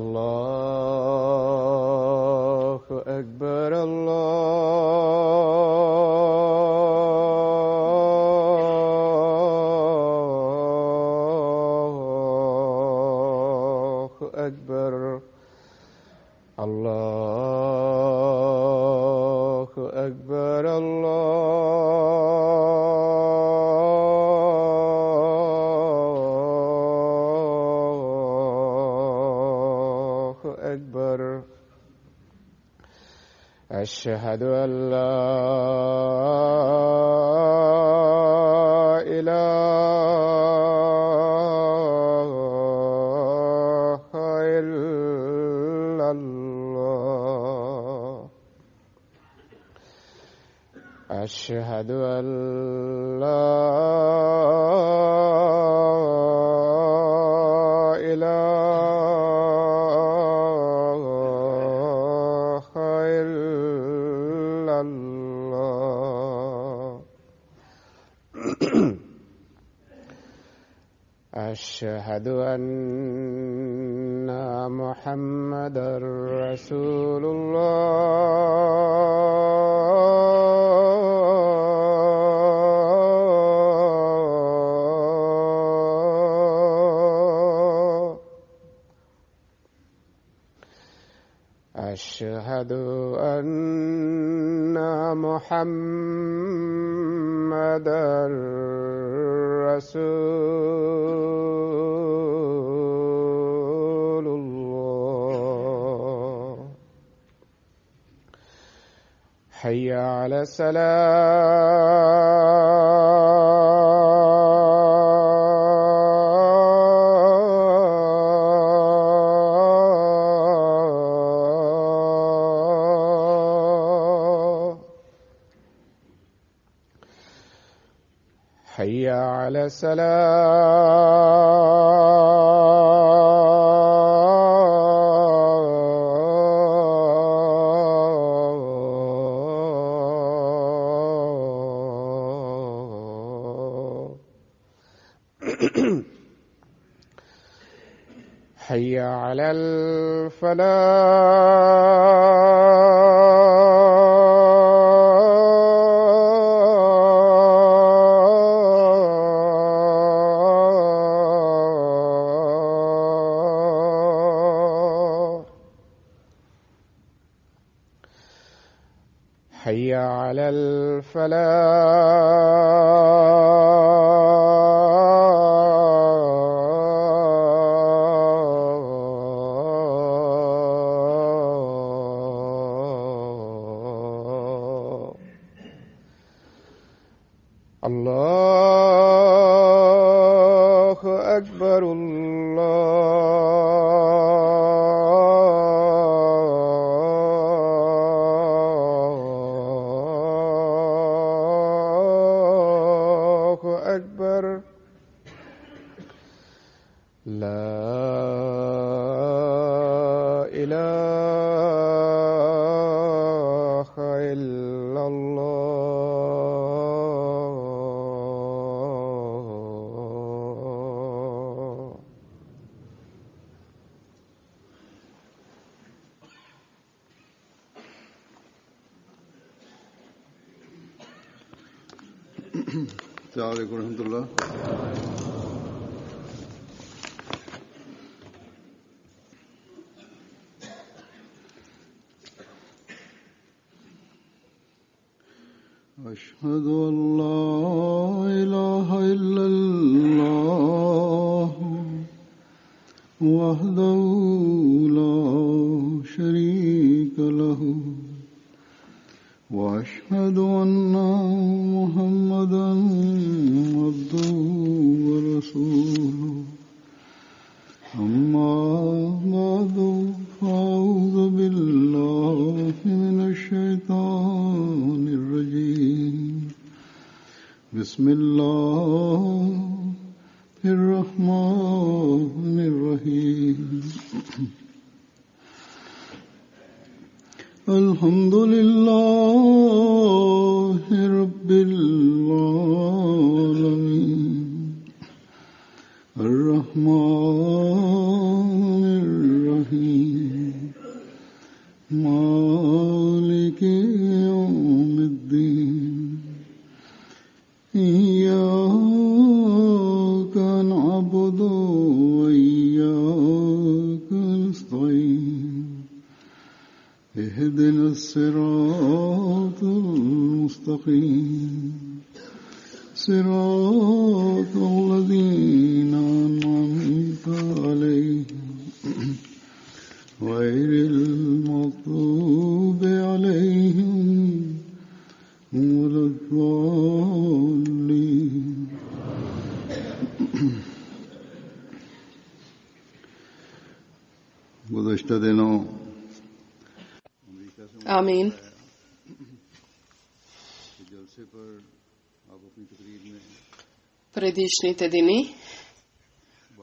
الله أكبر الله أكبر الله أكبر الله أكبر. أشهد أن لا إله إلا الله. أشهد أن لا إله إلا الله. أشهد أن محمدًا رسول الله. أشهد أن محمدًا رسول الله. حي على الصلاة. حي على الصلاة. حي على الفلاح. حي على الفلاح. الله أكبر الله أكبر. لا إله إلا الله. السلام عليكم ورحمة الله. أشهد أن لا إله إلا الله وحده لا شريك له وأشهد أن محمدًا عبده ورسوله. أما بعد فأعوذ بالله من الشيطان الرجيم. بسم الله الرحمن الرحيم. الحمد لله رب العالمين الرحمن الرحيم مالك يوم الدين إياك نعبد وإياك نستعين اهدنا الصراط المستقيم صراط الذين أنعمت عليهم غير المغضوب عليهم ولا الضالين गुज़श्ता दिनों आमीन। जलसे पर आप अपनी तकरीर में Предишните дни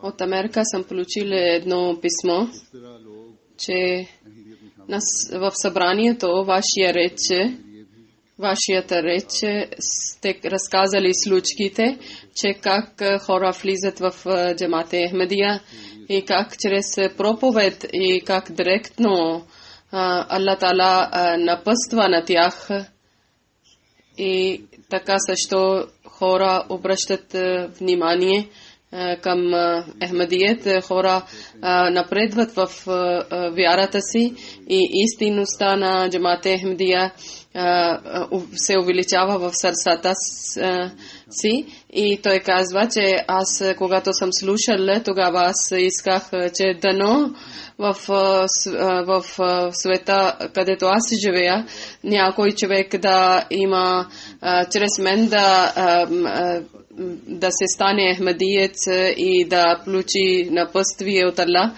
от Америка съм получил едно писмо, че в събранието вашията реч сте разказали случките, че как хора влизат в джамате Ахмедия и как чрез проповед и как директно Аллах Таала напъства на тях и така също хора обръщат внимание към Ахмедият, хора напредват в вярата си и истинността на джамате Ахмедия се увеличава в сърцата си. И той казва, че аз, когато съм слушал, тогава аз исках, че дано в света, където аз живея, някой човек да има чрез мен да се стане ахмедиец и да получи напътствие от Аллах.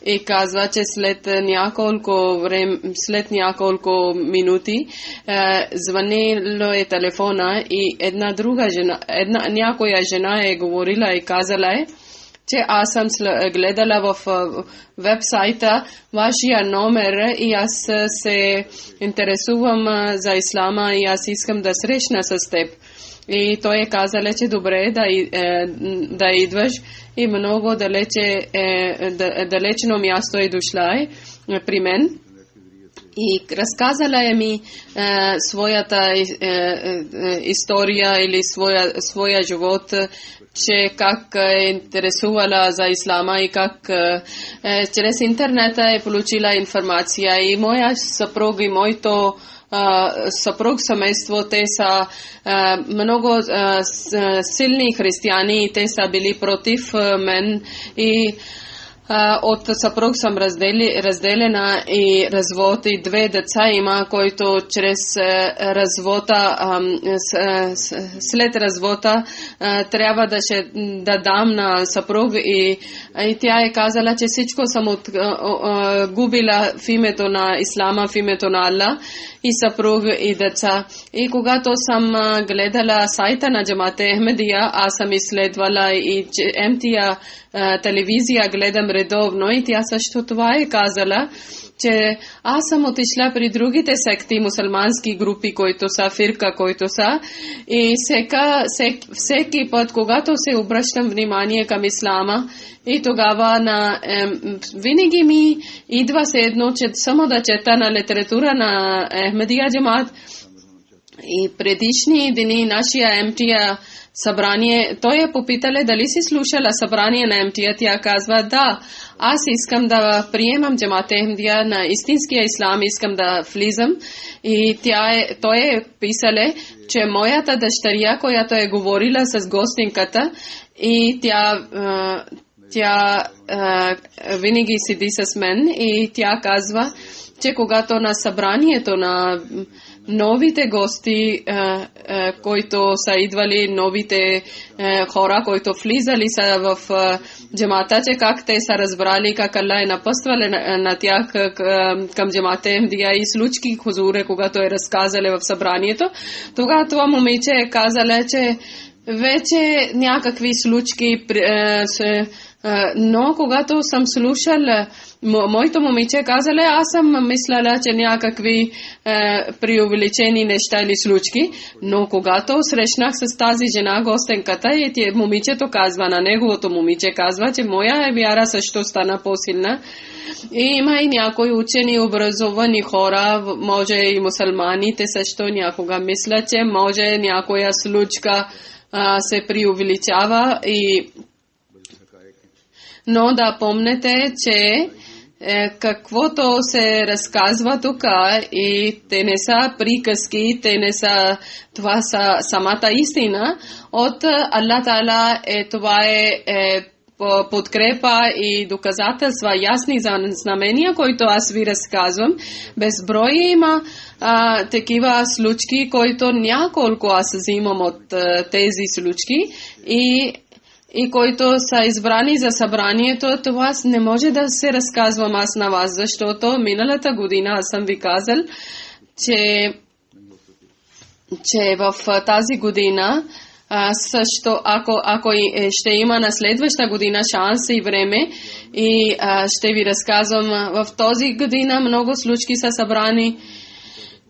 И казва, че след няколко минути звънило е телефона и някоя жена е говорила и казала че аз съм гледала в вебсайта вашия номер и аз се интересувам за ислама и аз искам да срещна с теб. И той е казал, че добре да идваш и много далечно място е дошла при мен. И разказала е ми своята история или своя живот, че как е интересувала за ислама и как чрез интернета е получила информация. И моя съпруг и моето съпруг семейство, те са много силни християни и те са били против мен и от съпруг съм разделена и развод и 2 деца има, който чрез развода, след развода трябва да дам на съпруг и тя е казала, че всичко съм губила в името на ислама, в името на Аллах и съпруг и деца. И когато съм гледала сайта на джамате Ахмедия, аз съм изследвала и МТА телевизия гледам редовно и тя също това е казала, че аз съм отишла при другите секти, мусулмански групи, които са фирка, които са и всеки път, когато се обръщам внимание към ислама и тогава винаги ми идва се едно, че само да чета на литература на Ахмедия джамат и предишни дни нашия МТА събрание, той я попитале дали си слушала събрание на МТА, тя казва да, аз искам да приемам джамате Ахмедия на истинския ислам, искам да влизам и той е писале, че моята дъщеря, която е говорила с гостинката и тя винаги седи с мен и тя казва, че когато на събранието на новите гости, които са идвали, новите хора, които влизали са в джамата, че как те са разбрали, как Аллах е напъствали на тях към джамата Ахмедия и случки хузуре, когато е разказали в събранието. Тогава това момиче е казала, че вече някакви случки, но когато съм слушал моето момиче казале, аз съм мисляла, че някакви преувеличени неща или случки, но когато срещнах с тази жена, гостенката, и момичето казва, на неговото момиче казва, че моя вяра също стана по-силна. И има и някои учени, образовани хора, може и мусулманите също някога мислят, че може някоя случка се преувеличава, но да помните, че каквото се разказва тук, и те не са приказки, те не са, това са самата истина от Аллах Таала, това е подкрепа и доказателства, ясни знамения, които аз ви разказвам. Безброй има такива случки, които няколко аз взимам от тези случки и които са избрани за събранието. Това не може да се разказвам аз на вас, защото миналата година аз съм ви казал, че в тази година също, ако ще има на следваща година шанс и време, и ще ви разказвам, в този година много случки са събрани.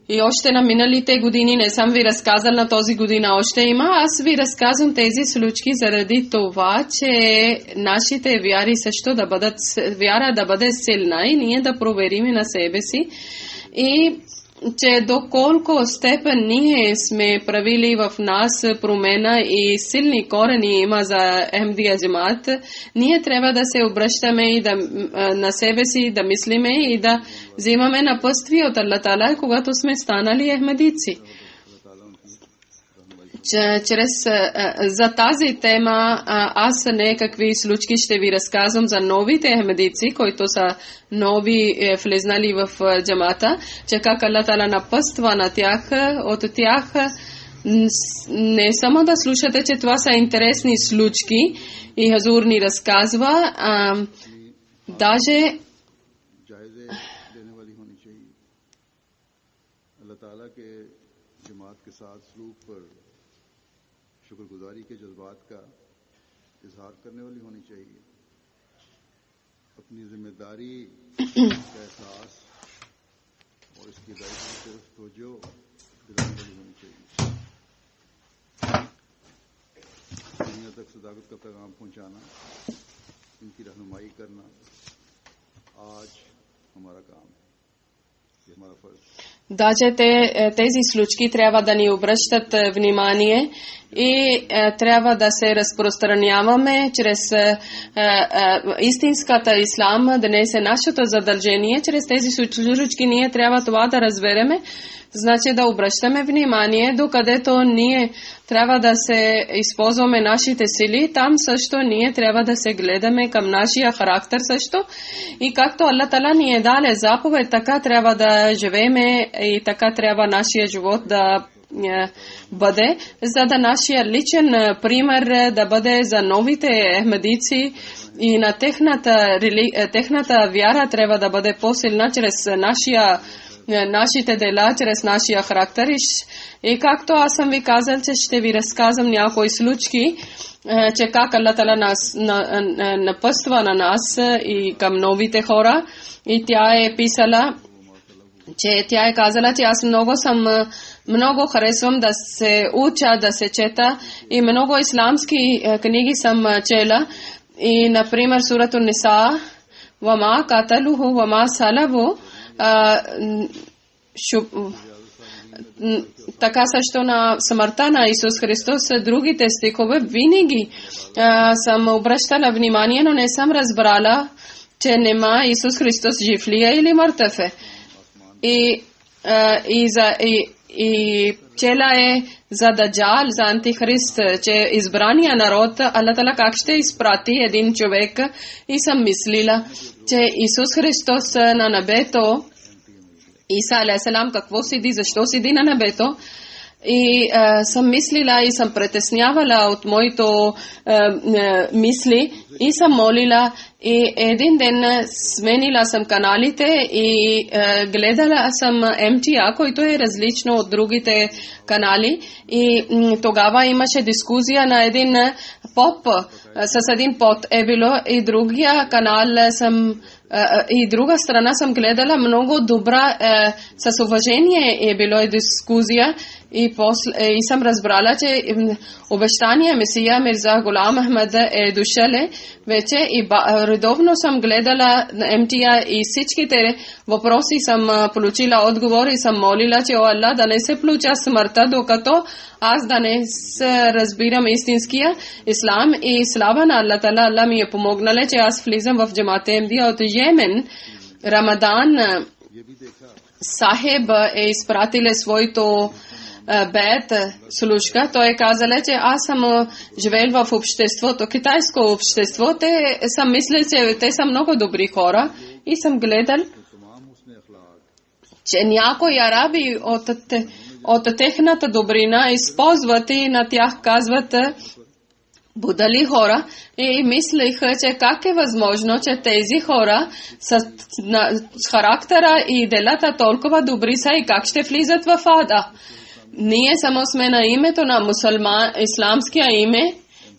И още на миналите години не съм ви разказал, на този година още има. Аз ви разказвам тези случки заради това, че нашите вяри също вяра да бъде силна и ние да проверим на себе си. И че доколко степен ние сме правили в нас промена и силни корени има за Ахмадия джамаат, ние трябва да се обръщаме и на себе си, да мислиме и да взимаме напътствие от Аллах Таала, когато сме станали ахмадици. За тази тема аз някакви случки ще ви разказвам за новите ахмадици, които са нови влезнали в джамата, че как Аллах Таала напъства на тях, от тях не само да слушате, че това са интересни случки и Хазур ни разказва, даже शुक्रगुजारी के जज्बात का इजहार करने वाली होनी चाहिए, अपनी जिम्मेदारी का एहसास और इसकी दायित्व से तवज्जो दिलाने वाली होनी चाहिए, दुनिया तक सदाकत का पैगाम पहुंचाना, इनकी रहनुमाई करना आज हमारा काम है, ये हमारा फर्ज है. Даже тези случки трябва да ни обръщат внимание и трябва да се разпространяваме чрез истинската ислам, днес е нашето задължение. Чрез тези случки ние трябва това да разбереме, значи да обръщаме внимание, докъдето ние трябва да се използваме нашите сили, там също ние трябва да се гледаме към нашия характер също. И както Аллах Таала ни е даде заповед, така трябва да живееме и така трябва нашия живот да бъде, за да нашия личен пример да бъде за новите ахмадици и на техната вяра трябва да бъде по-силна чрез нашите дела, чрез нашия характер. И както аз съм ви казал, че ще ви разказвам някои случки, че как Аллах Таала напъства на нас и към новите хора. И тя е писала, че тя е казала, че аз много харесвам да се уча, да се чета и много исламски книги съм чела. И, например, сурата Ниса, вама каталуху, вама салабу, така също на смъртта на Исус Христос, другите стихове винаги съм обръщала внимание, но не съм разбрала, че нема Исус Христос жив ли е или мъртъв е. И чела е за Даджал, за Антихрист, че избрания народ, Аллах Таала как ще изпрати един човек, и съм мислила, че Исус Христос на небето, Иса алейхиссалам какво седи, защо седи на небето, и съм мислила и съм притеснявала от моето мисли и съм молила. И един ден сменила съм каналите и гледала съм МТА, който е различно от другите канали. И тогава имаше дискусия на един поп, с един под е било, и другия канал съм и друга страна съм гледала много добра, с уважение е било и дискусия и съм разбрала, че обещания Месия Мирза Гулам Ахмед е дошъл вече и редовно съм гледала МТА и всичките въпроси съм получила отговор и съм молила, че о Аллах да не се получа смъртта, докато аз да не разбирам истинския ислам и слава на Аллах Тала. Аллах ми е помогнала, че аз влизам в джамата МТА от Йемен. Рамадан Сахеб е изпратил своето бед служка. Той е казал, че аз съм живел в обществото, китайско общество. Те съм мислил, че те са много добри хора и съм гледал, че някои араби от техната добрина използват и на тях казват будали хора и мислиха, че как е възможно, че тези хора с характера и делата толкова добри са и как ще влизат в ада. Ние само сме на името на мусулман, исламския име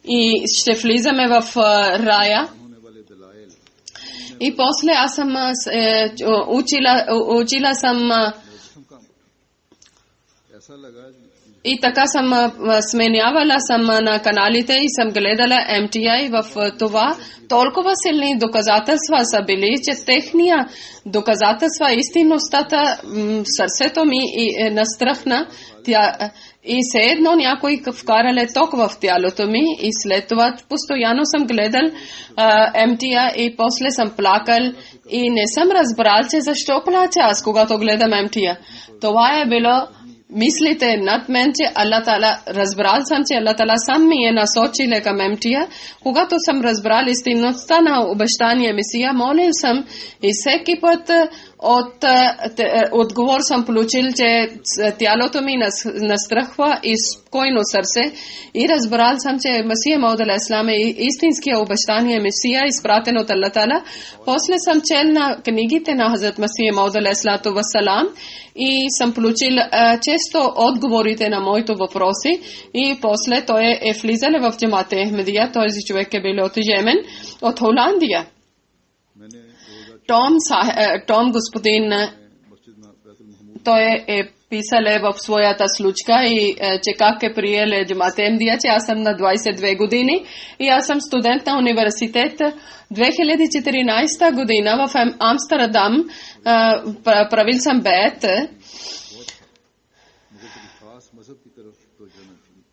и ще влизаме в рая. И после аз съм учила съм и така съм сменявала съм на каналите и съм гледала МТА и в това толкова силни доказателства са били, че техния доказателства, истинността, сърцето ми настръхна и все едно някой вкарале ток в тялото ми и след това постоянно съм гледал МТА и после съм плакал и не съм разбрал, че защо плача аз, когато гледам МТА. Това е било мислите над мен, че Аллах Тала, разбрал съм, че Аллах Тала сам ми е насочил към МТА. Когато съм разбрал истинността на обещания Месия, молил съм и всеки път отговор съм получил, че тялото ми настръхва и спокойно сърце и разбрал съм, че Месия Мауд алейхи салам е истинския обещания Месия, изпратен от Аллах Тала. После съм чел на книгите на Хазрат Месия Мауд алейхи салам и съм получил често отговорите на моите въпроси и после той е влизал в джамата Ахмедия. Този човек е бил от Йемен, от Холандия. Том господин, той е писал в своята случка и че как е приел джамата Ахмедия, че аз съм на 22 години и аз съм студент на университет. 2014 година в Амстердам правил съм бед.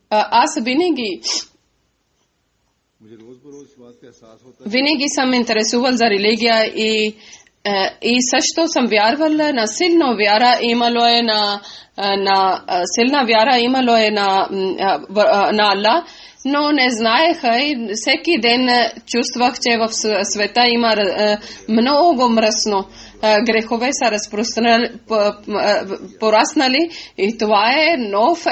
Аз винаги съм интересувал за религия и също съм вярвал на силна вяра, имало е на силна вяра, имало е на Аллах, но не знаеха и всеки ден чувствах, че в света има много мръсно. Грехове са пораснали и това е нов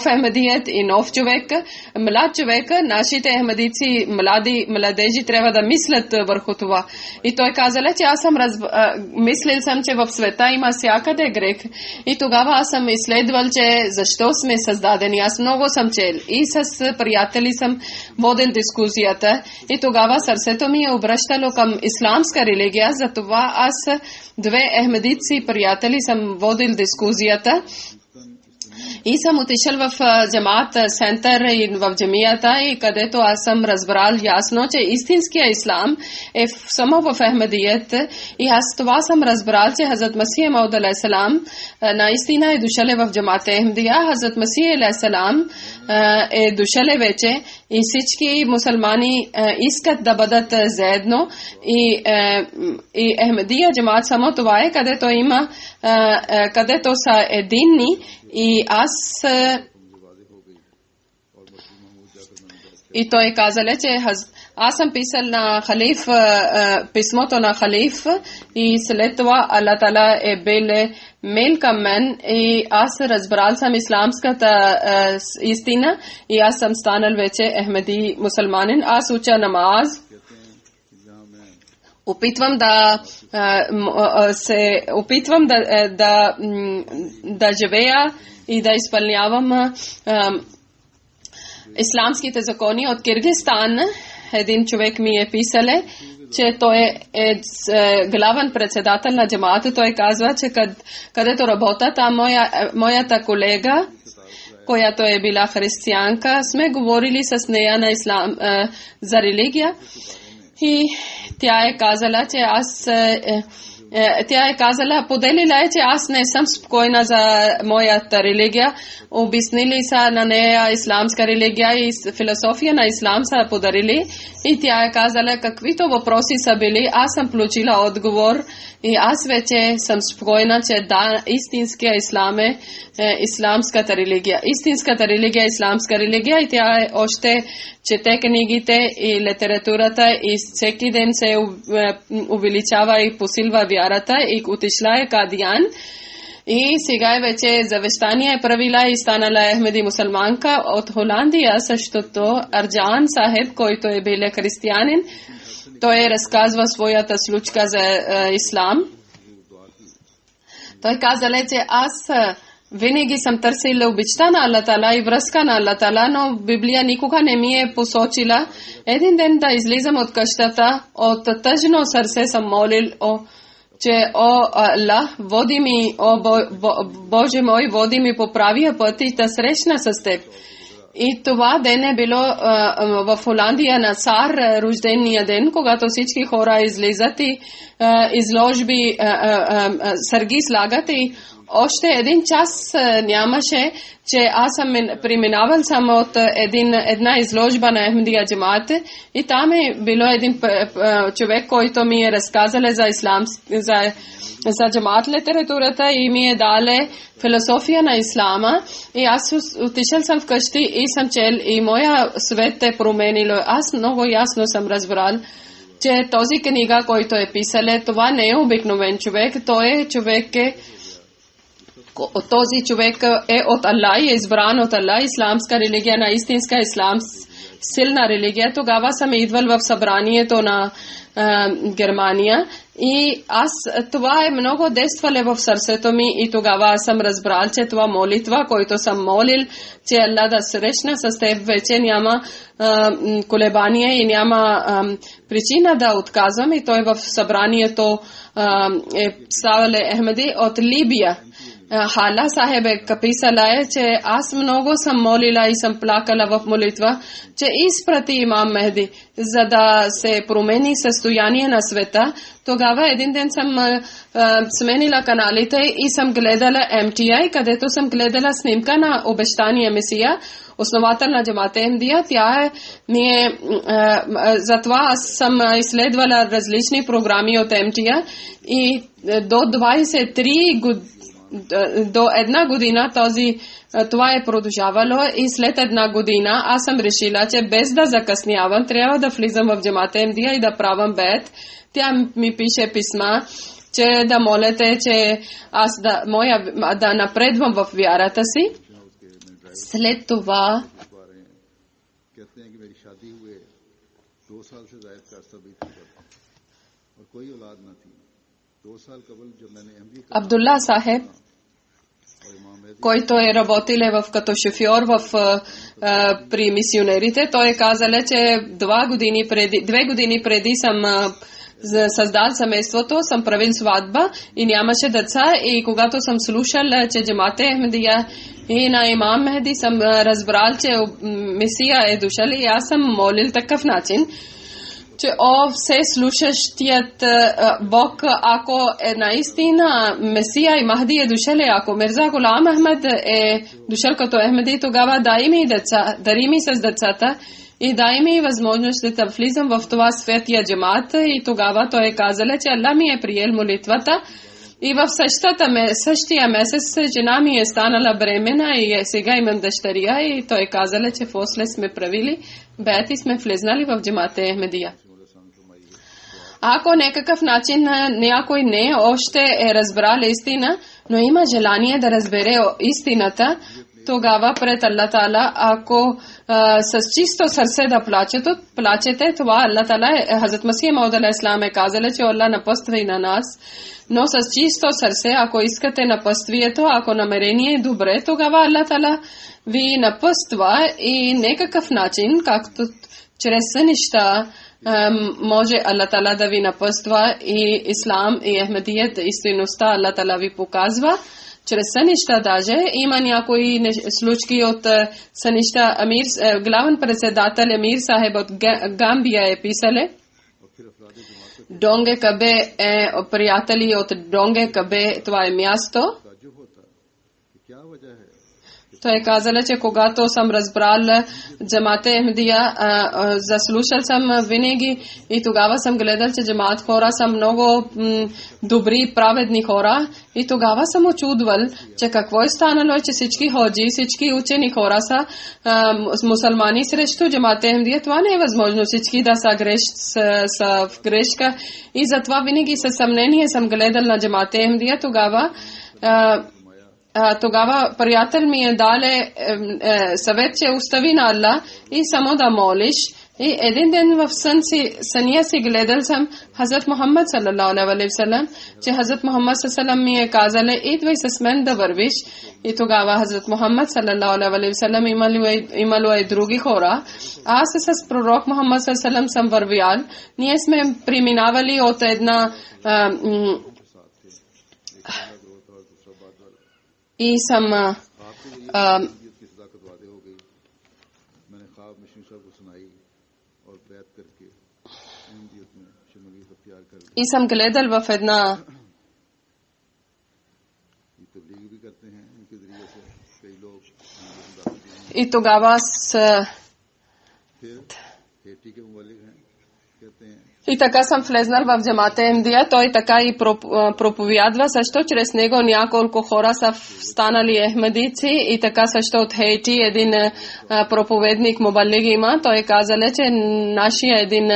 Ахмедият и нов човек, млад човек. Нашите ахмедици, младежи трябва да мислят върху това. И той каза, че аз съм мислил съм, че в света има всякъде грех. И тогава аз съм изследвал, че защо сме създадени. Аз много съм чел и с приятели съм водил дискусията и тогава сърцето ми е обръщало към исламска религия, затова аз две ахмедици приятели съм водил дискусията и съм отишъл в джамаат център и в джамията и където аз съм разбрал ясно, че истинския ислам е само в Ахмедият и аз това съм разбрал, че Хазрат Масия Мауд алейхи салам наистина е дошъл в джамаата Ахмедия. Хазрат Масия алейхи салам е дошъл вече и всички мусулмани искат да бъдат заедно и Ахмедия джамаат само това е, където има където са единни и аз и той казал, че аз съм писал на халиф писмото на халиф и след това Аллах Тала е бил мейл към мен и аз разбрал съм исламската истина и аз съм станал вече ахмеди мусулманин. Аз уча намаз. Опитвам да живея и да изпълнявам исламските закони от Киргизстан един човек ми е писале, че той е главен председател на джамаата. Той казва, че където работя, там моята колега, която е била християнка, сме говорили с нея на ислам, за религия, и тя е казала, че поделила е, че аз не съм спокойна за моята религия. Обяснили са на нея исламска религия и философия на ислам са подарили. И тя е казала каквито въпроси са били. Аз съм получила отговор и аз вече съм спокойна, че да, истинския ислам е исламската религия. Истинската религия е исламска религия и тя още чете книгите и литературата и всеки ден се увеличава и посилва вярата и отишла е Кадиян. И сега вече завещание е правила и станала Ахмеди мусулманка. От Холандия същото Арджан Сахеб, който е бил християнин, той разказва своята случка за ислам. Той казал, че аз винаги съм търсила обичта на Аллах Тала и връзка на Аллах Тала, но Библия никога не ми е посочила един ден да излизам от къщата. От тъжно сърце съм молил, че Аллах, води ми, Боже мой, води ми по правия път и да срещна с теб. И това ден е било в Холандия на цар рождения ден, когато всички хора излизат и изложби сърги слагат и още един час нямаше, че аз съм преминавал само от една изложба на Ахмедия джамаат и там е било един човек, който ми е разказал за ислам, за джамаат литературата и ми е дале философия на ислама и аз отишъл съм вкъщи и съм чел и моя свет е променило. Аз много ясно съм разбрал, че този книга, който е писал, това не е обикновен човек, той е човек този човек е от Аллах, е избран от Аллах, исламска религия, на истинска ислам, силна религия. Тогава съм идвал в събранието на Германия и аз това е много действало в сърцето ми и тогава съм разбрал, че това молитва, който съм молил, че Аллах да срещна с теб, вече няма колебание и няма причина да отказвам. И той в събранието е Савале Ахмеди от Либия. Хала Сахеб е каписала, че аз много съм молила и съм плакала в молитва, че изпрати имам Мехди, за да се промени състояние на света. Тогава един ден съм сменила каналите и съм гледала MTI, където съм гледала снимка на обещания Месия, основател на джамаата Ахмедия. Тя затова аз съм изследвала различни програми от MTI и до 23 години до една година това е продължавало и след една година аз съм решила, че без да закъснявам, трябва да влизам в джамаата Ахмедия и да правам бед. Тя ми пише писма, че да молите, че аз да напредвам в вярата си. След това Абдулла Сахеб, който е работил като шофьор при мисионерите, той е казал, че 2 години преди съм създал семейството, съм правил сватба и нямаше деца и когато съм слушал, че джамаата Ахмедия и на имам Мехди съм разбрал, че Месия е дошъл и аз съм молил такъв начин, че все слушащият Бог, ако е наистина Месия и Махди е дошъл, ако Мирза Гулам Ахмед е дошъл като Ахмеди, тогава дай ми деца, дари ми с децата и дай ми възможност да влизам в това светия джамаат. И тогава той е казал, че Аллах ми е приел молитвата. И в същия месец жена ми е станала бремена и сега имам дъщеря и той е казал, че после сме правили бед и сме влезнали в джамаата Ахмедия. Ако някакъв начин някой не още е разбрал истина, но има желание да разбере истината, тогава пред Аллах Тала, ако с чисто сърце да плачете, това Аллах Тала, Хазрат Масих Мауд алейхи салам е казал, че Аллах напъства и на нас, но с чисто сърце, ако искате напъствието, ако намерение е добре, тогава Аллах Тала ви напъства и някакъв начин, както чрез неща може Аллах Таала да ви напъства и ислам и Ахмедият, истинността Аллах Таала ви показва. Чрез неща даже има някои случки от неща. Главен председател Амир Сахеб от Гамбия е писале. Донге Кабе е приятели от Донге Кабе, това е място. Той казал, че когато съм разбрал джамата Ахмедия, заслушал съм винаги и тогава съм гледал, че джамат хора са много добри, праведни хора и тогава съм очудвал, че какво е станало, че всички ходжи, всички учени хора са мусулмани срещу джамата Ахмедия. Това не е възможно, всички да са в грешка и затова винаги със съмнение съм гледал на джамата Ахмедия. Тогава приятел ми е дале съвет, че остави на Аллах и само да молиш. И един ден в съня си гледал съм Хазрат Мухаммад саллалаху алейхи ва саллям, че Хазрат Мухаммад саллалаху ми е казал, идвай с мен да вървиш. И тогава Хазрат Мухаммад саллалаху алейхи ва саллям имало и други хора. Аз с пророк Мухаммад саллалаху алейхи ва саллям съм вървял. Ние сме преминавали от една и съм гледал в една и тогава и така съм влезнал в джамата Ахмедия. Той така и проповядва също. Чрез него няколко хора са станали ахмедици и така също от Хейти един проповедник Мубалиг има. Той казал, че нашия един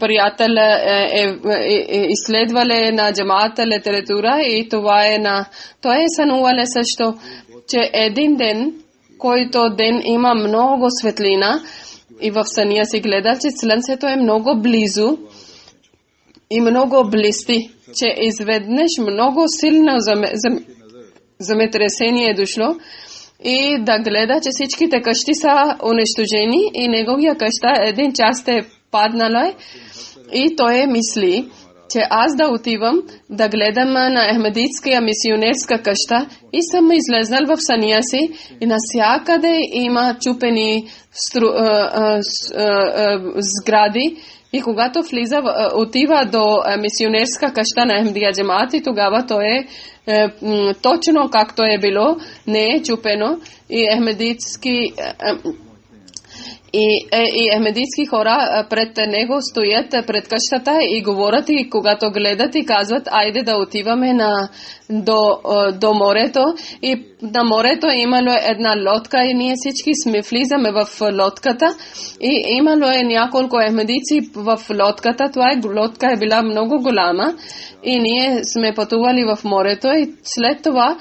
приятел изследвал на джамата литература и това е той е сънувал също, че един ден, който ден има много светлина, и в съня си гледал, че слънцето е много близо и много блести, че изведнъж много силно земетресение е дошло и да гледа, че всичките къщи са унищожени и неговия къща един част е паднала и той мисли, че аз да отивам да гледам на ахмедитския мисионерска къща и съм излезнал в съня си и навсякъде има чупени сгради и когато отива до мисионерска къща на Ахмедия джамат и тогава то е точно както е било, не е чупено и ахмедитски и ахмедитски хора пред него стоят пред къщата и говорят и когато гледат и казват айде да отиваме до морето и на морето имало една лодка и ние всички влизаме в лодката и имало няколко ахмедици в лодката. Лодка е била много голяма и ние сме пътували в морето и след това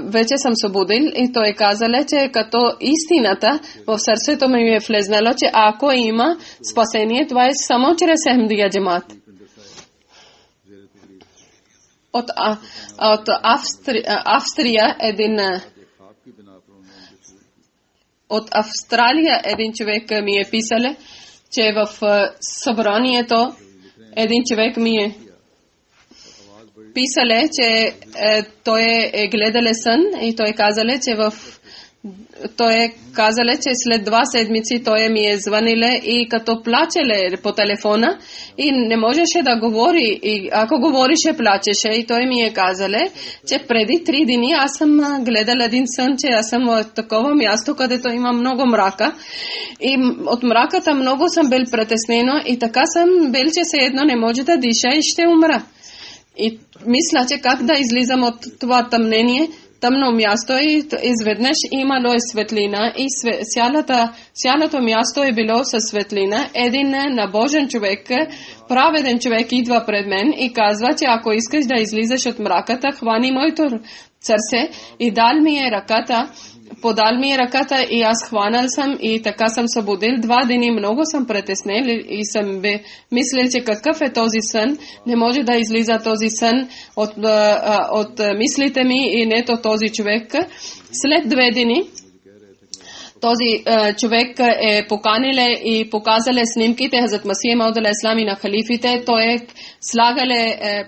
вече съм събудил и той казал, че като истината в сърцето ми е влезнало, че ако има спасение, това е само чрез Ахмедия джамат. От Австрия от Австралия един човек ми е писал, че в събранието един човек ми е писал, че той е гледал сън и той казал, че след 2 седмици той ми е звънил и като плачеле по телефона и не можеше да говори и ако говорише плачеше и той ми е казал, че преди 3 дни аз съм гледал един сън, че аз съм в такова място, където има много мрака и от мраката много съм бил притеснено и така съм бил, че все едно не може да диша и ще умра. И мисля, че как да излизам от това тъмно място и изведнъж имало е светлина и цялото място е било със светлина. Един набожен човек, праведен човек идва пред мен и казва, че ако искаш да излизаш от мраката, хвани моето сърце и подал ми е ръката и аз хванал съм и така съм събудил. 2 дни много съм притеснен и съм мислил, че какъв е този сън. Не може да излиза този сън от мислите ми и нето този човек. След 2 дни този човек е поканиле и показале снимките Хазрат Масих Мауд алейхи салам и на халифите. Той е слагале,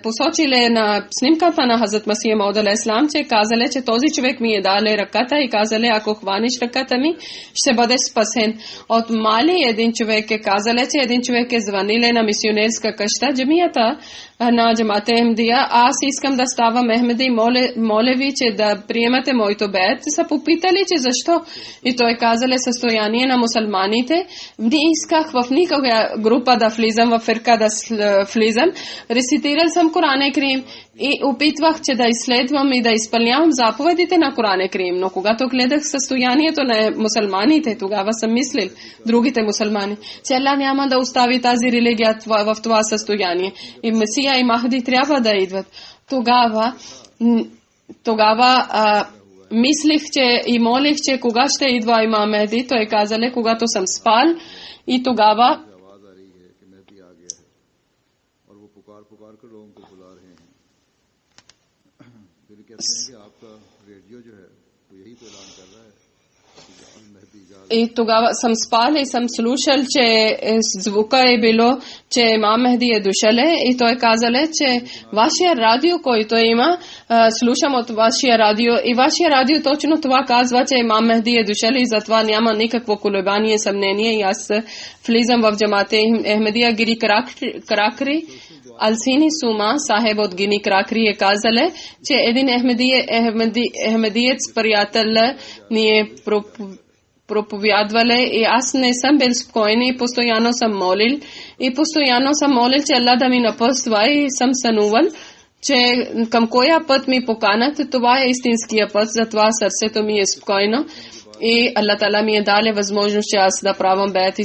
посочиле на снимката на Хазрат Масих Мауд алейхи салам, че казале, че този човек ми е дале ръката и казале, ако хваниш ръката ми, ще бъдеш спасен. От Мали един човек е казале, че един човек е звъниле на мисионерска къща, джамията на Джамат Ахмадия. Аз искам да ставам Ахмади, моля ви, че да приемате моето бейт. Са попитали, че защо. И той казале състояние на мусулманите. Не исках в никаква група да влизам, в фирка да влизам. Рецитирал съм Коран Крим и опитвах, че да изследвам и да изпълнявам заповедите на Коран Крим. Но когато гледах състоянието на мусулманите, тогава съм мислил, другите мусулмани, че Аллах няма да остави тази религия в това състояние. И Месия и Махди трябва да идват. Тогава мислих, че и молих, че кога ще идва имам Мехди. Той казале, когато съм спал, и тогава и тогава съм спал и съм слушал, че звука е било, че имам Мехди е дошъл и той казале, че вашия радио, който има, слушам от вашия радио и вашия радио точно това казва, че имам Мехди е дошъл и затова няма никакво колебание, съмнение и аз влизам в Джамат Ахмадия. Гири Кракри Алсини Сума, сахеб от Гини Кракри е казале, че един ахмедиец приятел ни е проповядвале и аз не съм бил спокоен и постоянно съм молил. И постоянно съм молил, че Аллах да ми напъства и съм сънувал, че към коя път ми поканат, това е истинския път, затова сърцето ми е спокойно. И Аллах Тала ми е дали възможност, че аз да правам бейт и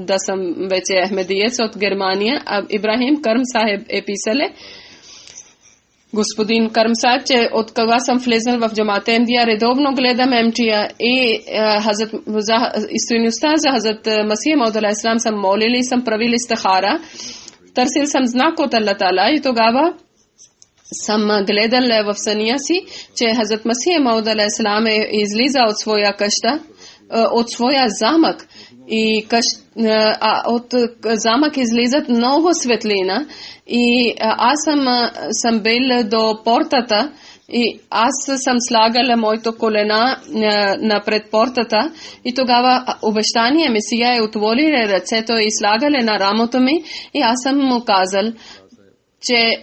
да съм вече ахмедиец от Германия. Ибрахим Карм Сахеб е писале, господин Карм Сахеб, че от кога съм влезъл в Джамат Ахмадия, редовно гледам МТА и стойността за Хазрат Масих Мауд алейхи салам съм молил и съм правил истихара. Търсил съм знак от Аллах Тала и тогава съм гледал в съня си, че Хазрат Масих Мауд алейхи салам е излиза от своя къща, от своя замък. И от замък излизат много светлина. И аз съм бил до портата и аз съм слагала моето колена напред портата и тогава обещание Месия е отворил ръцето и слагали на рамото ми и аз съм му казал, че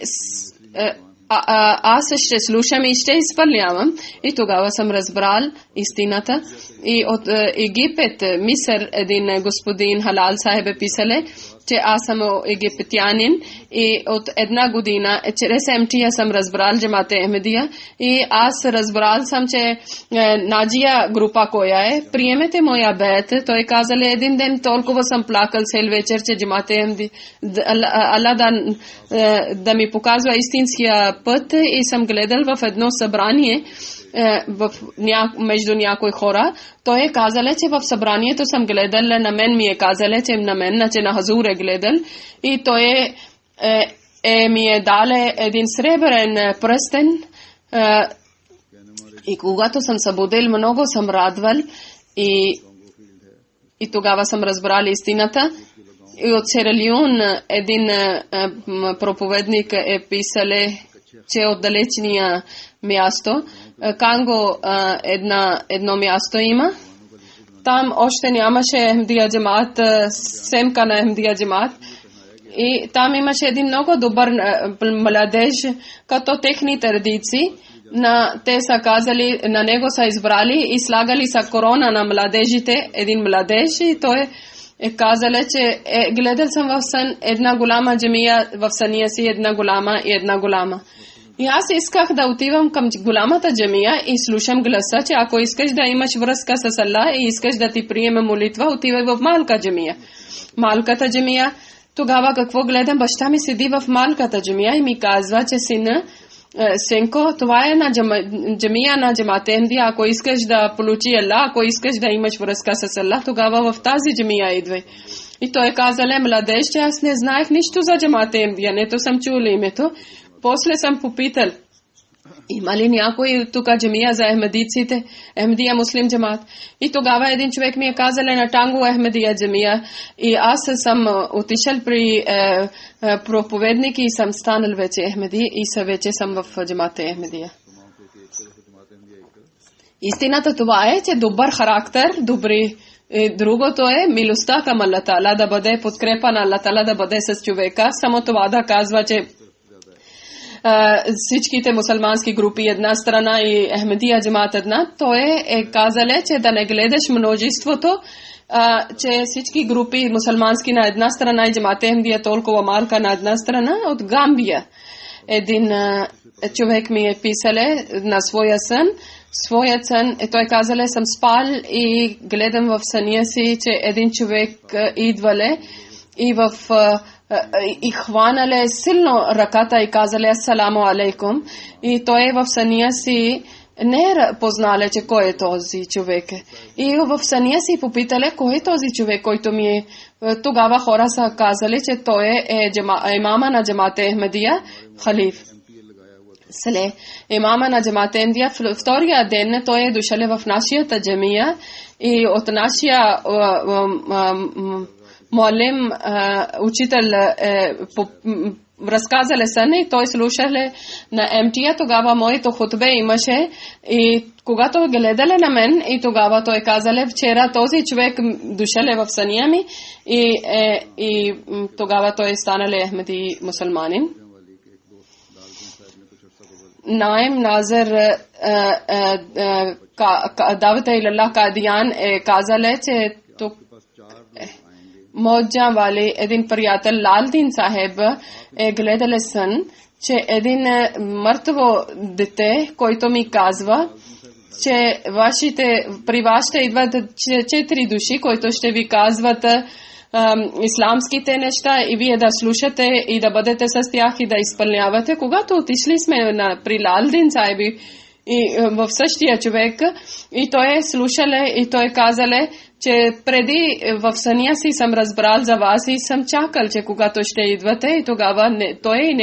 аз ще слушам и ще изпълнявам. И тогава съм разбрал истината. И от Египет, Мисър, един господин Халал Сахеб е писале, че аз съм египтянин и от една година чрез МТА съм разбрал Джамат Ахмадия и аз разбрал съм, че Наджия група коя е, приемете моя бейт. Той казал един ден толкова съм плакал цел вечер, че Джамат Ахмадия Аллах да ми показва истинския път и съм гледал в едно събрание между някои хора. Той е казал, че в събранието съм гледал, на мен ми е казал, че на мен, че на Хазур е гледал и той ми е дал един сребърен пръстен и когато съм събудил, много съм радвал и тогава съм разбрал истината. И от Сералион един проповедник е писал, че от далечния място Канго едно място има. Там още нямаше Ахмадия Джамат, семка на Ахмадия Джамат. И там имаше един много добър младеж, като техни традиции. Те са казали, на него са избрали и слагали са корона на младежите, един младеж и той е казал, че гледал съм в сън една голяма джамия, в съня си една голяма. И аз исках да отивам към голямата джамия и слушам гласа, че ако искаш да имаш връзка с Аллах и искаш да ти приеме молитва, отивай в малка джамия. Малката джамия, тогава какво гледам, баща ми седи в малката джамия и ми казва, че синко, това е на джамия на Джамат Ахмадия, ако искаш да получи Аллах, ако искаш да имаш връзка с Аллах, тогава в тази джамия идвай. И той казал, младеж, че аз не знаех нищо за Джамат Ахмадия, нето съм чул името. После съм попитал, Има ли някой тук джамия за ахмедиците, Ахмедия муслим джамат? И тогава един човек ми е казал на Танго Ахмедия джамия и аз съм отишъл при проповедник и съм станал вече Ахмеди и вече съм в джамата Ахмедия. Истината това е, че добър характер, добри. Другото е милостта към Аллах Таала, да бъде подкрепа на Аллах Таала, да бъде с човека. Само това да казва, че всичките мусулмански групи една страна и Ахмедия джамат една, то е казале, че да не гледаш множеството, че всички групи мусулмански на една страна и джамат Ахмедия толкова малка на една страна. От Гамбия един човек ми е писале на своя сън, той казале, съм спал и гледам в съня си, че един човек идвале и и хванале силно ръката и казале асаламу алейкум и той в съня си не познале, че кой е този човек. И в съня си попитале, кой е този човек, който ми е. Тогава хора са казали, че той е имама на джамат Ахмедия, халиф. След имама на джамат Ахмедия, втория ден той е дошъл в нашата джамия и от нашия муалим учител разказале сън и той слушале на МТА, тогава моето хутбе имаше и когато гледале на мен и тогава той казале, вчера този човек дошъл в съня ми и тогава той станале Ахмеди мусулманин. Наим Назар Давата Илаллах Кадиян казале, че тук Моджа вали един приятел Лалдин Сахеб гледале сън, че един мъртво дете, който ми казва, че при вас ще идват 4 души, които ще ви казват исламските неща и вие да слушате и да бъдете с тях и да изпълнявате. Когато отишли сме при Лалдин Сайби и в същия човек и той е слушале и той казале, че преди в съня си съм разбрал за вас и съм чакал, че когато ще идвате и тогава той и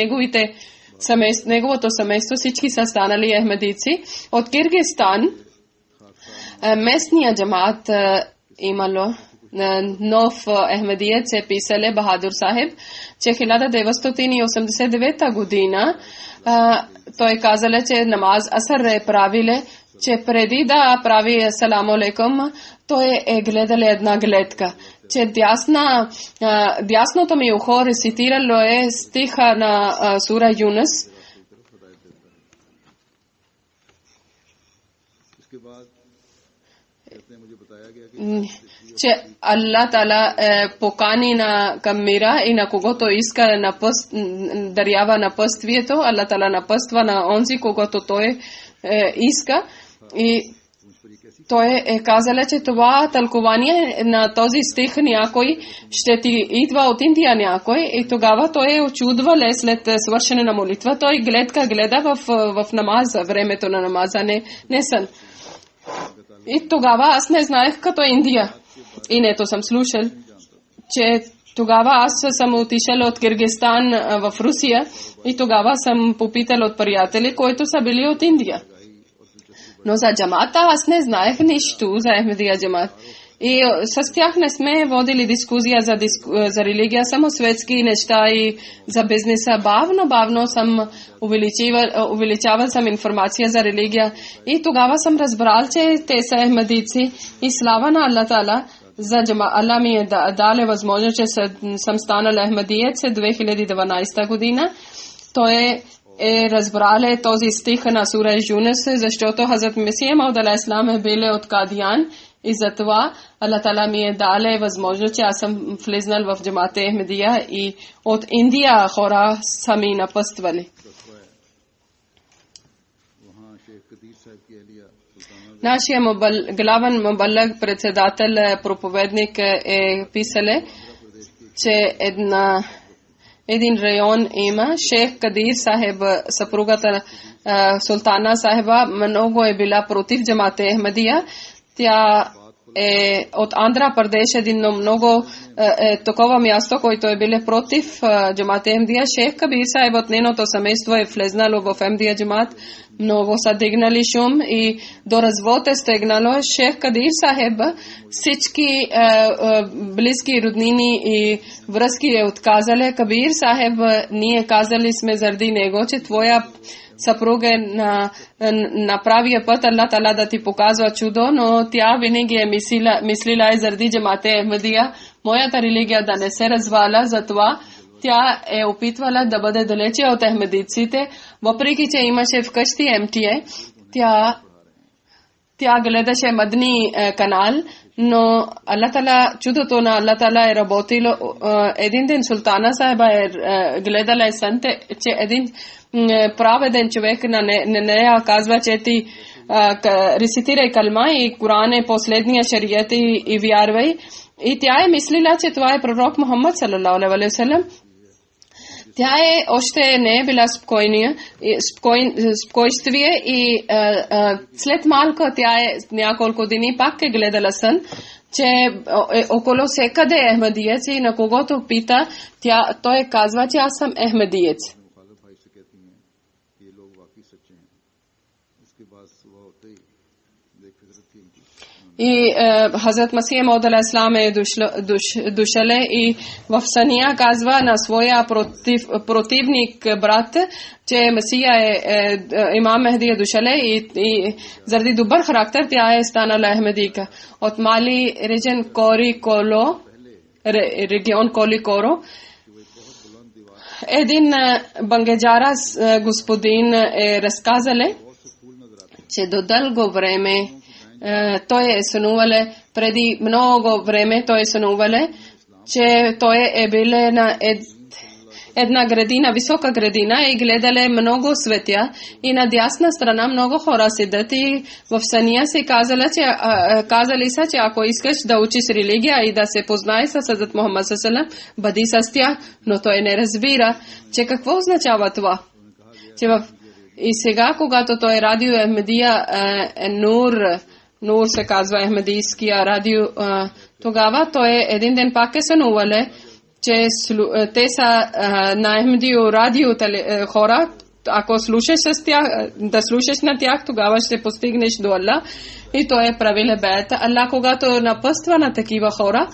неговото семейство всички са станали ахмедици. От Киргизстан местния джамат имало нов ахмедиец се писале Бахадур Сахиб, че 1989 година той казале, че намаз асър е правиле, че преди да прави асаламу алейкум, той е гледале една гледка, че дясното ми ухо рецитирало е стиха на сура Юнус. Че Аллах Таала покани на към мира и на когото иска дарява напъствието, Аллах Таала напъства на онзи, когото той иска. И той е казал, че това тълкование на този стих някой ще ти идва от Индия някой и тогава той е очудвал след свършене на молитва. Той гледа в намаза, времето на намаза, не сън. И тогава аз не знаех като Индия. И нето съм слушал, че тогава аз съм отишъл от Киргизстан в Русия и тогава съм попитал от приятели, които са били от Индия. Но за джамата аз не знаех нищо за Ахмедия джамат. И с тях не сме водили дискусия за религия, само светски неща и за бизнеса. Бавно съм увеличавал съм информация за религия. И тогава съм разбрал, че те са ахмедици. И слава на Аллах Таала, за джама Аллах ми е дале възможност, че съм станал ахмедиец 2012 година. Той е разбрал този стих на сура Юнус, защото Хазрат Месия Мауд алейхиссалам е бил от Кадиян и затова Аллах Таала ми е дале възможност, че аз съм влезнал в джамата Ахмедия и от Индия хора са ми напъствали. Нашия главен мубаллаг председател проповедник е писале, че един район има Шейх Кадир Сахеб, съпругата Султана Сахеба много е била против джамата Ахмедия. Тя от Андра Прадеш, един много такова място, който е биле против джамат Ахмадия. Шейх Кабир Сахиб от нейното семейство е влезнало в Ахмадия джамат. Много са дигнали шум и до развод е стигнало. Шейх Кабир Сахиб всички близки роднини и връзки е отказали. Кабир Сахиб, ние казали сме заради него, че твоя съпруг е на правия път, Аллах Таала да ти показва чудо, но тя винаги е мислила и заради джамат Ахмадия моята религия да не се разваля, затова тя е опитвала да бъде далече от ахмедиците, въпреки че имаше вкъщи МТА. Тя гледаше Мадни канал, но Аллах Таала, чудото на Аллах Таала е работило. Един ден султана Сахиба е гледала сънте, че един праведен човек на нея казва, че ти рецитирай калма и Коран е последния шарият и вярвай. И тя е мислила, че това е пророк Мухаммад салалаху алейхи ва саллям. Тя още не е била спокойствие и след малко тя е няколко дни пак е гледала сън, че около всекъде е ахмадиец и на когото пита, той казва, че аз съм ахмадиец. И Хазрат Масих Мауд алейхиссалам е дошъл и в съня казва на своя противник брат, че Масия имам Мехди е дошъл и заради добър характер тя е станала ахмадийка. От Мали регион Коли Коро един бангеджара господин е разказал, че до дълго време той е сънувал, преди много време той е сънувал, че той е бил на една градина, висока градина и гледали много светя и на дясна страна много хора седят и в съня си казали са, че ако искаш да учиш религия и да се познаеш с Хазрат Мухаммад саллаллаху алейхи ва саллям, бъди с тях, но той не разбира, че какво означава това. И сега, когато той радио Ахмадия Нур се казва Ахмадийския радио, тогава той един ден пак е сънувал, че те са на Ахмадио радио хора, ако слушаш с тях, да слушаш на тях, тогава ще постигнеш до Аллах. И той е правил бейт. Аллах, когато напъства на такива хора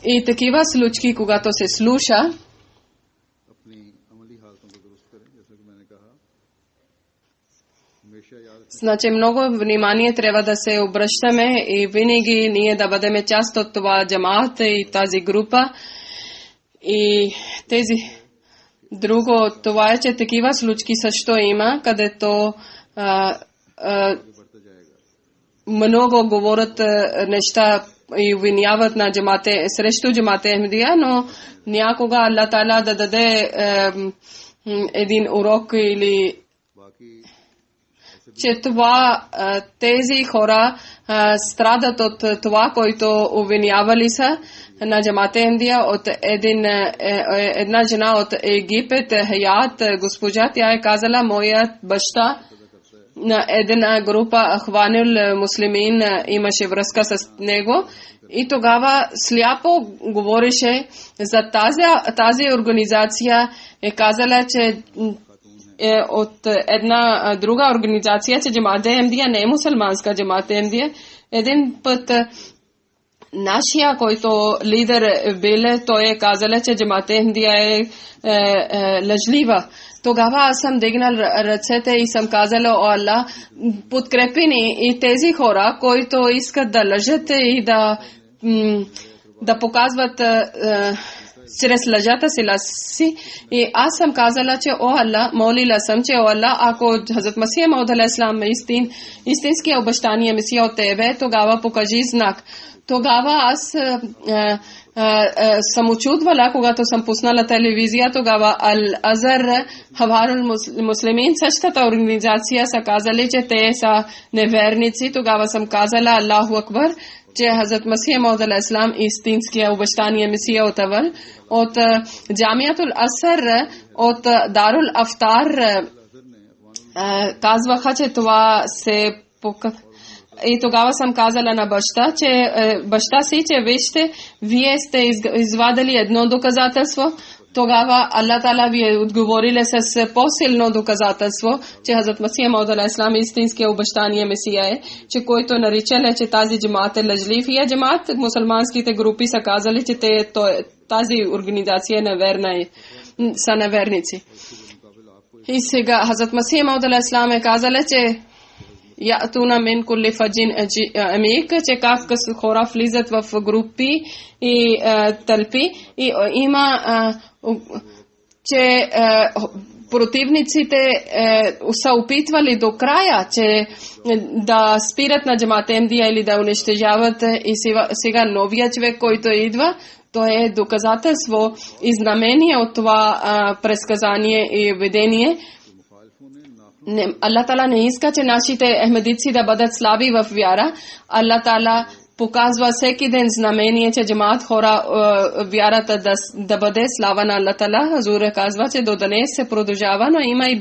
и такива случаи, когато се слуша, значи много внимание трябва да се обръщаме и винаги ние да бъдем част от това джамаат и тази група. И тези друго, това е, че такива случаи също има, където много говорят неща и обвиняват на джамате, срещу джамат Ахмадия, но някога Аллах Таала да даде един урок или че това тези хора страдат от това, което обвинявали са на джамат Ахмадия от една жена от Египет, Хаят, госпожа, тя е казала, моят баща на една група Ахванул муслимин имаше връзка с него и тогава сляпо говореше за тази организация, е казала, че от една друга организация, че джамат Ахмадия не е мусулманска джамат Ахмадия. Един път нашия, който лидер бил, той е казал, че джамат Ахмадия е лъжлива. Тогава аз съм дигнал ръцете и съм казала, о Аллах, подкрепи ни и тези хора, които искат да лъжат и да показват чрез лъжата си. И аз съм казала, че о Аллах, молила съм, че о Аллах, ако Хазрат Масих Мауд алейхиссалам истински обещание Месия от тебе, тогава покажи знак. Тогава аз съм очудвала, когато съм пуснала телевизия, тогава Ал-Азар Хаварул Муслимин, същата организация, са казали, че те са неверници. Тогава съм казала Аллаху Акбар, че Хазрат Масих Мауд алейхиссалам истинския обещание Месия от Джамиатул Асар, от Дарул Афтар, казваха, че това се И тогава съм казала на баща си, че вижте, вие сте извадили едно доказателство, тогава Аллах Таала ви е отговорил с по-силно доказателство, че Хазрат Масих Мауд алейхиссалам истинския обещания Месия е, че който наричал, че тази джамаат е лъжлив и джамаат, мусулманските групи са казали, че тази организация са неверници. И сега Хазрат Масих Мауд алейхиссалам е казал, че ятуна мин кулли фаджин амик, че как хора влизат в групи и тълпи и има че противниците са опитвали до края, че да спират на джамаат Ахмадия или да унищожават, и сега новия човек, който идва, то е доказателство и знамение от това предсказание и видение. Аллах Таала не иска, че нашите ахмедици да бъдат слаби в вяра. Аллах Таала показва всеки ден знамение, че джамаат хора вярата да бъде слава на Аллах Таала. Хазур казва, че до днес се продължава, но има и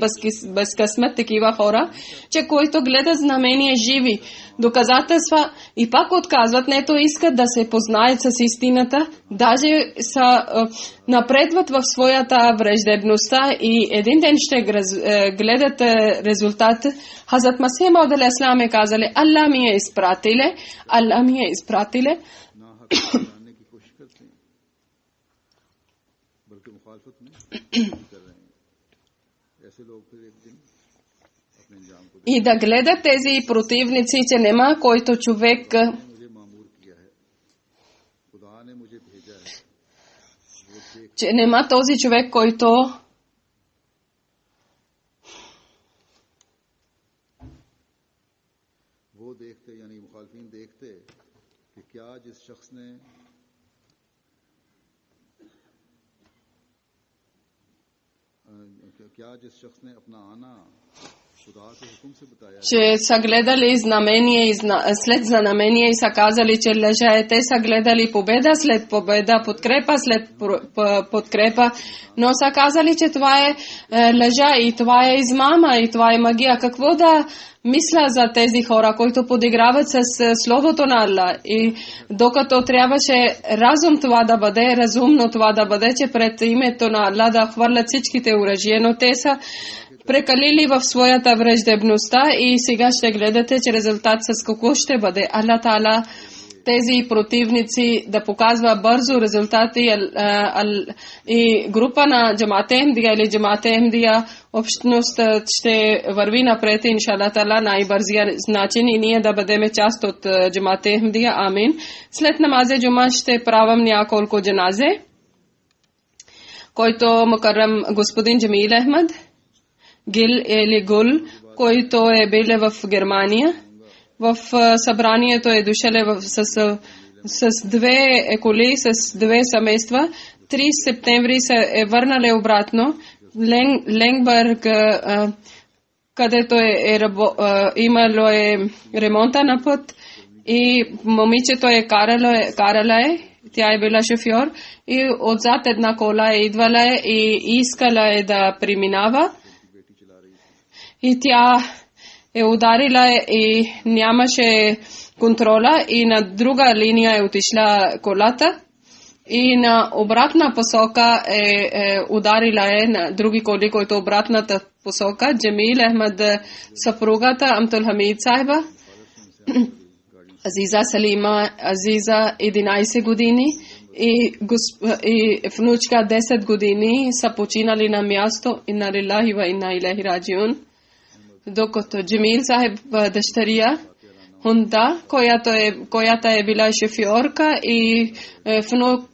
безкъсмет такива хора, че които гледат знамения живи, доказателства и пак отказват, нето искат да се познаят с истината, даже са напредват в своята враждебността и един ден ще гледат резултат. Хазрат Масих Мауд алейхиссалам е казали, Аллах ми е изпратиле, Аллах ми е изпратиле. И да гледат тези противници, че нема който човек че нема този човек, който че са гледали знамение и след знамение и са казали, че лъжа е. Те са гледали победа след победа, подкрепа след подкрепа, но са казали, че това е лъжа и това е измама и това е магия. Какво да мисля за тези хора, които подиграват с словото на Аллах? И докато трябваше разум това да бъде, разумно това да бъде, че пред името на Аллах да хвърлят всичките оръжия, но те са прекалили в своята враждебността и сега ще гледате, че резултат с какво ще бъде. Аллах Таала тези противници да показва бързо резултати и група на джамаат Ахмадия или джамаат Ахмадия общност ще върви напред, иншаллах Таала, най-бързия начин и ние да бъдем част от джамаат Ахмадия. Амин. След намазе джума ще правим няколко джаназе, който мукаррам господин Джамил Ахмад Гил или Гул, който е бил в Германия. В събранието е дошъл с две коли, с две семейства. 3 септември се е върнали обратно. Ленгбърг, където имало ремонта на път и момичето карала тя е била шофьор и отзад една кола е идвала и искала да преминава. И тя е ударила и нямаше контрола и на друга линия е отишла колата и на обратна посока е ударила на други коли, които обратната посока. Джамил Ахмад съпругата Амтул Хамид Сайба, Азиза Салима, Азиза 11 години и внучка 10 години са починали на място. Инна лилахи ва инна илайхи раджиун. Докато Джамил Сахиб дъщеря Хунда, която е била шофьорка и внук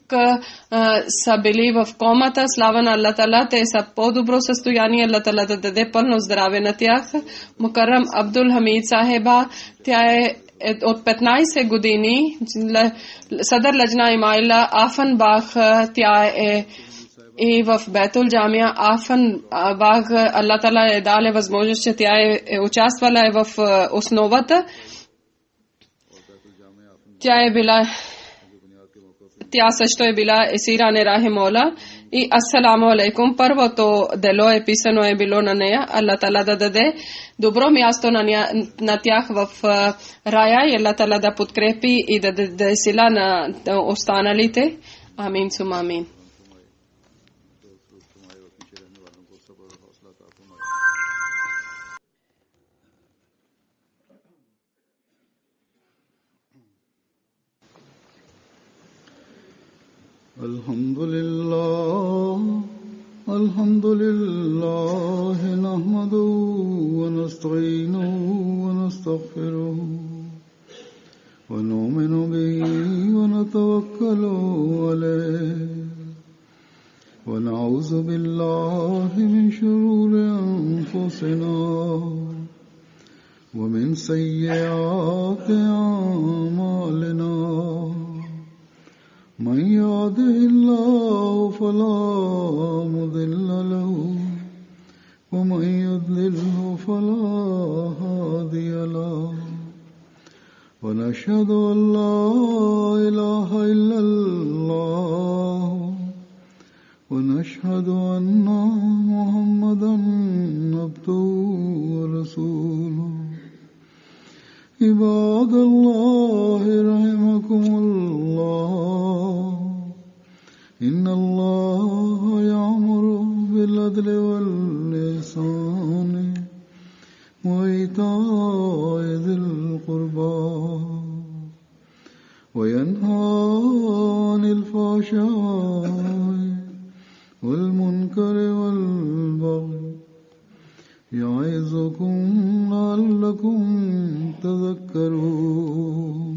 са били в комата, слава на Аллах Таала, те са по-добро състояние, Аллах Таала да даде пълно здраве на тях. Мукаррам Абдул Хамид Сахиба, тя е от 15 години, Садар Лajna Имайла Афанбах, тя е и в Бетул Джамия Афанбах, Аллах Таала е дал възможност, че тя е участвала в основата. Тя Тя също е била Есиране Рахимола. И Ассаламу алейкум. Първото дело е писано е било на нея. Аллах Тала да даде добро място на тях в рая и Аллах Тала да подкрепи и да даде сила на останалите. Амин сума амин. الحمد لله نحمده ونستعينه ونستغفره ونؤمن به ونتوكل عليه ونعوذ بالله من شرور أنفسنا ومن سيئات أعمالنا من يهده الله فلا مضل له ومن يضلله فلا هادي له ونشهد أن لا إله إلا الله ونشهد أن محمدا عبده ورسوله عباد الله رحمكم الله إن الله يأمر بالعدل والإحسان وإيتاء ذي القربى وينهى عن الفحشاء والمنكر والبغي يعظكم لعلكم تذكرون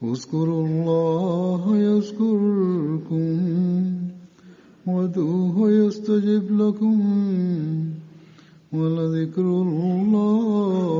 اذكروا الله يذكركم وادعوه يستجب لكم ولذكر الله